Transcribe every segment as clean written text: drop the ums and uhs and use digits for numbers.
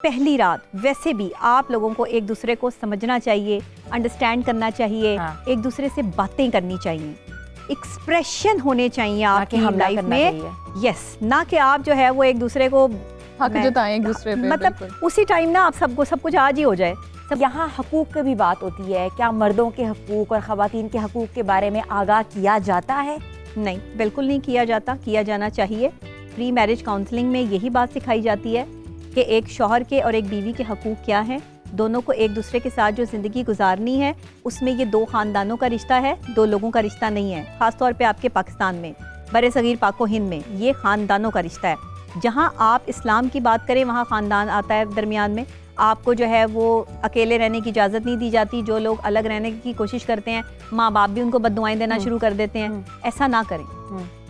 पहली रात वैसे भी आप लोगों को एक दूसरे को समझना चाहिए, अंडरस्टैंड करना चाहिए, एक दूसरे से बातें करनी चाहिए, एक्सप्रेशन होने चाहिए आपकी लाइफ में। यस, ना कि आप जो है वो एक दूसरे को हक जताएं एक दूसरे पे, मतलब उसी टाइम ना आप सबको सब कुछ आज ही हो जाए। यहाँ हकूक़ की भी बात होती है, क्या मर्दों के हकूक़ और ख़वातीन के हकूक़ के बारे में आगाह किया जाता है? नहीं, बिल्कुल नहीं किया जाता, किया जाना चाहिए। प्री मैरिज काउंसलिंग में यही बात सिखाई जाती है कि एक शौहर के और एक बीवी के हकूक़ क्या हैं, दोनों को एक दूसरे के साथ जो ज़िंदगी गुजारनी है उसमें ये दो ख़ानदानों का रिश्ता है, दो लोगों का रिश्ता नहीं है। ख़ास तौर पे आपके पाकिस्तान में, बड़े सगीर पाको हिंद में ये ख़ानदानों का रिश्ता है। जहाँ आप इस्लाम की बात करें वहाँ ख़ानदान आता है दरमियान में। आपको जो है वो अकेले रहने की इजाज़त नहीं दी जाती। जो लोग अलग रहने की कोशिश करते हैं, माँ बाप भी उनको बद्दुआएं देना शुरू कर देते हैं। ऐसा ना करें।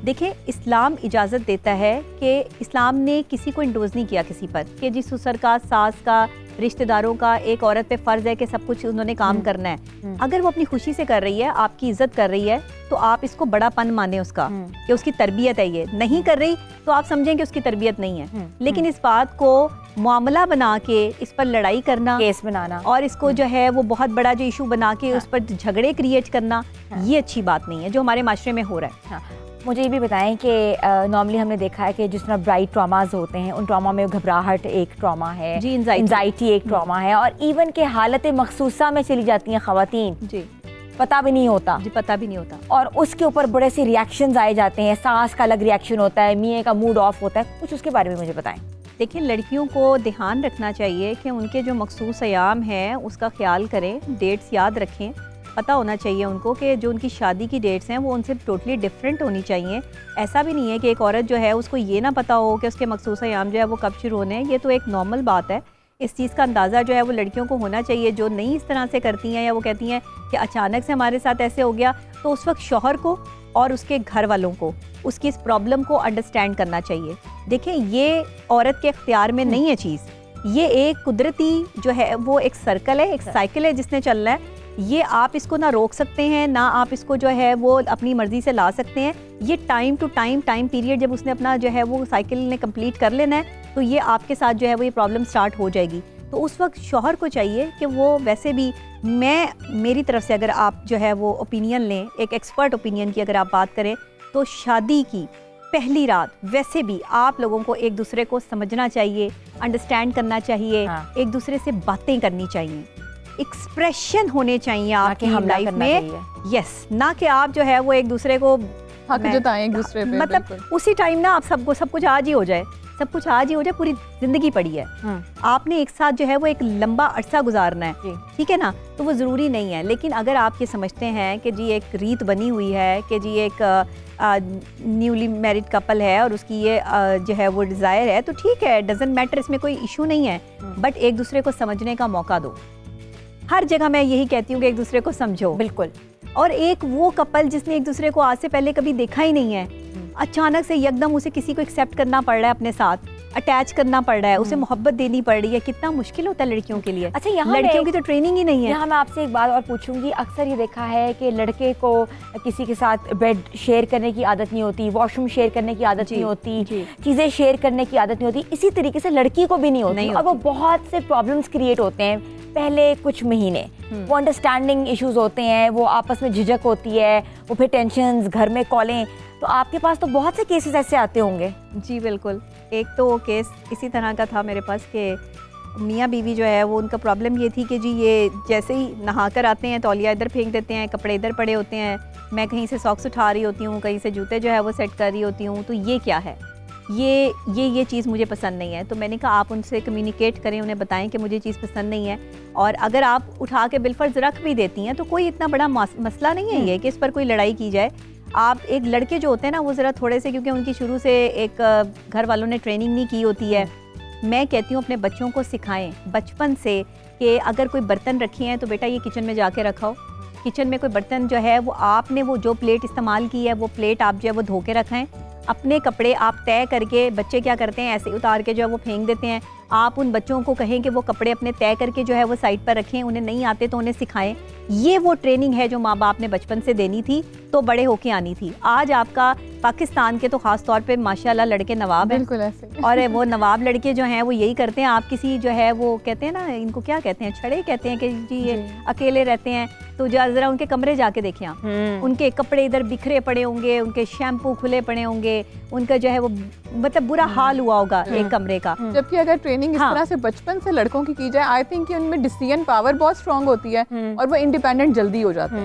देखिए, इस्लाम इजाज़त देता है कि इस्लाम ने किसी को इंडोज नहीं किया किसी पर कि जी ससुर का, सास का, रिश्तेदारों का एक औरत पे फ़र्ज़ है कि सब कुछ उन्होंने काम करना है। अगर वो अपनी खुशी से कर रही है, आपकी इज्जत कर रही है, तो आप इसको बड़ापन माने उसका कि उसकी तरबियत है। ये नहीं कर रही तो आप समझें कि उसकी तरबियत नहीं है। लेकिन इस बात को मामला बना के इस पर लड़ाई करना, केस बनाना और इसको जो है वो बहुत बड़ा जो इशू बना के उस पर झगड़े क्रिएट करना, ये अच्छी बात नहीं है जो हमारे माशरे में हो रहा है। मुझे ये भी बताएं कि नॉर्मली हमने देखा है कि जिस तरह ब्राइट ट्रॉमाज होते हैं, उन ट्रॉमा में घबराहट एक ट्रॉमा है, जी, एंजाइटी एक ट्रॉमा है, और इवन के हालत मखसूसा में चली जाती हैं ख़वातीन, जी, पता भी नहीं होता, जी, पता भी नहीं होता, और उसके ऊपर बड़े से रिएक्शंस आए जाते हैं। सास का अलग रिएक्शन होता है, मियाँ का मूड ऑफ होता है, कुछ उसके बारे में मुझे बताएं। देखिए, लड़कियों को ध्यान रखना चाहिए कि उनके जो मखसूस अयाम हैं उसका ख्याल करें, डेट्स याद रखें। पता होना चाहिए उनको कि जो उनकी शादी की डेट्स हैं वो उनसे टोटली डिफरेंट होनी चाहिए। ऐसा भी नहीं है कि एक औरत जो है उसको ये ना पता हो कि उसके मखसूस अयाम जो है वो कब शुरू होने हैं। ये तो एक नॉर्मल बात है। इस चीज़ का अंदाज़ा जो है वो लड़कियों को होना चाहिए। जो नहीं इस तरह से करती हैं या वो कहती हैं कि अचानक से हमारे साथ ऐसे हो गया, तो उस वक्त शौहर को और उसके घर वालों को उसकी इस प्रॉब्लम को अंडरस्टैंड करना चाहिए। देखें, ये औरत के इख्तियार में नहीं है चीज़। ये एक कुदरती जो है वो एक सर्कल है, एक साइकिल है जिसने चलना है। ये आप इसको ना रोक सकते हैं, ना आप इसको जो है वो अपनी मर्जी से ला सकते हैं। ये टाइम टू टाइम पीरियड जब उसने अपना जो है वो साइकिल ने कंप्लीट कर लेना है, तो ये आपके साथ जो है वो ये प्रॉब्लम स्टार्ट हो जाएगी। तो उस वक्त शौहर को चाहिए कि वो वैसे भी, मेरी तरफ से अगर आप जो है वो ओपिनियन लें, एक एक्सपर्ट ओपिनियन की अगर आप बात करें, तो शादी की पहली रात वैसे भी आप लोगों को एक दूसरे को समझना चाहिए, अंडरस्टैंड करना चाहिए, एक दूसरे से बातें करनी चाहिए, एक्सप्रेशन होने चाहिए आपकी लाइफ में। यस, ना कि आप जो है वो एक दूसरे को हक जताएं एक दूसरे पे, मतलब उसी टाइम ना आप सबको सब कुछ आज ही हो जाए, सब कुछ आज ही हो जाए, पूरी जिंदगी पड़ी है। आपने एक साथ जो है वो एक लंबा अरसा गुजारना है, ठीक है ना, तो वो ज़रूरी नहीं है। लेकिन अगर आप ये समझते हैं कि जी एक रीत बनी हुई है कि जी एक न्यूली मैरिड कपल है और उसकी ये जो है वो डिज़ायर है, तो ठीक है, डजेंट मैटर, इसमें कोई इशू नहीं है। बट एक दूसरे को समझने का मौका दो। हर जगह मैं यही कहती हूँ कि एक दूसरे को समझो। बिल्कुल। और एक वो कपल जिसने एक दूसरे को आज से पहले कभी देखा ही नहीं है, अचानक से यकदम उसे किसी को एक्सेप्ट करना पड़ रहा है, अपने साथ अटैच करना पड़ रहा है, उसे मोहब्बत देनी पड़ रही है, कितना मुश्किल होता है लड़कियों के लिए। अच्छा, यहाँ लड़कियों की तो ट्रेनिंग ही नहीं है। यहाँ मैं आपसे एक बात और पूछूंगी। अक्सर ये देखा है कि लड़के को किसी के साथ बेड शेयर करने की आदत नहीं होती, वॉशरूम शेयर करने की आदत नहीं होती, चीज़ें शेयर करने की आदत नहीं होती। इसी तरीके से लड़की को भी नहीं होती, और वो बहुत से प्रॉब्लम्स क्रिएट होते हैं पहले कुछ महीने। वो अंडरस्टैंडिंग इश्यूज होते हैं, वो आपस में झिझक होती है, वो फिर टेंशन्स, घर में कॉलें। तो आपके पास तो बहुत से केसेस ऐसे आते होंगे। जी बिल्कुल। एक तो केस इसी तरह का था मेरे पास कि मियाँ बीवी जो है वो, उनका प्रॉब्लम ये थी कि जी ये जैसे ही नहा कर आते हैं तौलिया इधर फेंक देते हैं, कपड़े इधर पड़े होते हैं, मैं कहीं से सॉक्स उठा रही होती हूँ, कहीं से जूते जो है वो सेट कर रही होती हूँ। तो ये क्या है, ये चीज़ मुझे पसंद नहीं है। तो मैंने कहा आप उनसे कम्युनिकेट करें, उन्हें बताएं कि मुझे चीज़ पसंद नहीं है। और अगर आप उठा के बिलफर्ज रख भी देती हैं तो कोई इतना बड़ा मसला नहीं है ये कि इस पर कोई लड़ाई की जाए। आप एक लड़के जो होते हैं ना, वो ज़रा थोड़े से, क्योंकि उनकी शुरू से एक घर वालों ने ट्रेनिंग नहीं की होती है। मैं कहती हूँ अपने बच्चों को सिखाएं बचपन से कि अगर कोई बर्तन रखे हैं तो बेटा ये किचन में जाके रखाओ। किचन में कोई बर्तन जो है वो आपने वो जो प्लेट इस्तेमाल की है वो प्लेट आप जो है वो धो के रखें। अपने कपड़े आप तय करके, बच्चे क्या करते हैं ऐसे उतार के जो है वो फेंक देते हैं। आप उन बच्चों को कहें कि वो कपड़े अपने तय करके जो है वो साइड पर रखें। उन्हें नहीं आते तो उन्हें सिखाएं ये वो ट्रेनिंग है जो माँ बाप ने बचपन से देनी थी तो बड़े होके आनी थी। आज आपका पाकिस्तान के तो खास तौर पे माशाल्लाह लड़के नवाब हैं, बिल्कुल ऐसे और वो नवाब लड़के जो हैं वो यही करते हैं। आप किसी जो है वो कहते हैं ना, इनको क्या कहते हैं, छड़े कहते हैं कि जी ये अकेले रहते हैं, तो जरा उनके कमरे जाके देखें आप, उनके कपड़े इधर बिखरे पड़े होंगे, उनके शैम्पू खुले पड़े होंगे, उनका जो है वो मतलब बुरा हाल हुआ होगा एक कमरे का। जबकि अगर ट्रेनिंग इस तरह से बचपन से लड़कों की जाए, आई थिंक कि उनमें डिसीजन पावर बहुत स्ट्रांग होती है और वो इंडिपेंडेंट जल्दी हो जाते हैं।